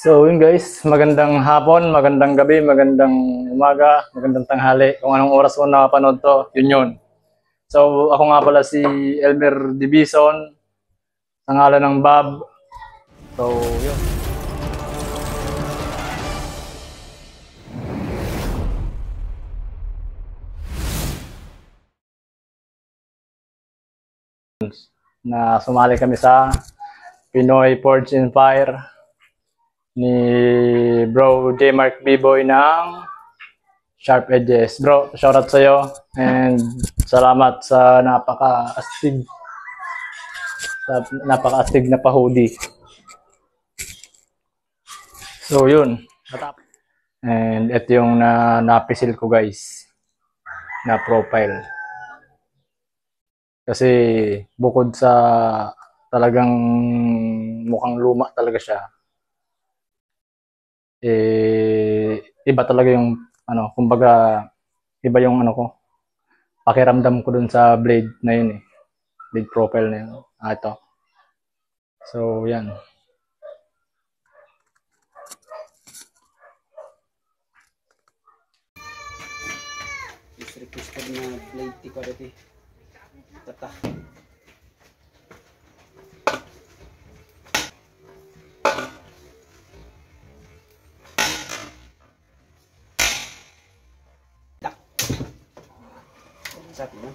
So yun guys, magandang hapon, magandang gabi, magandang umaga, magandang tanghali. Kung anong oras mo nakapanood to, yun yun. So ako nga pala si Elmer Dibison, sa ngalan ng Bob. So yun. Na sumali kami sa Pinoy Forge and Fire ni Bro J. Mark B-Boy ng Sharp Edges. Bro, shoutout sa'yo and salamat sa napaka-astig na pahudi. So yun. And ito yung napisil ko guys na profile. Kasi bukod sa talagang mukhang luma talaga siya, iba talaga yung kumbaga iba yung ko, pakiramdam ko dun sa blade na yun blade profile na yun. Ito. So yan. Is requested na blade ti quality. Tata. Tak. Sabi mo.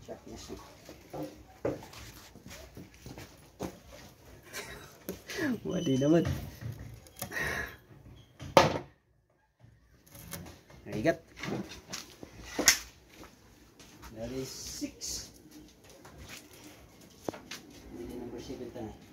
Sharpness. Wadi naman. Narigat. That is 6. Number 7 tayo.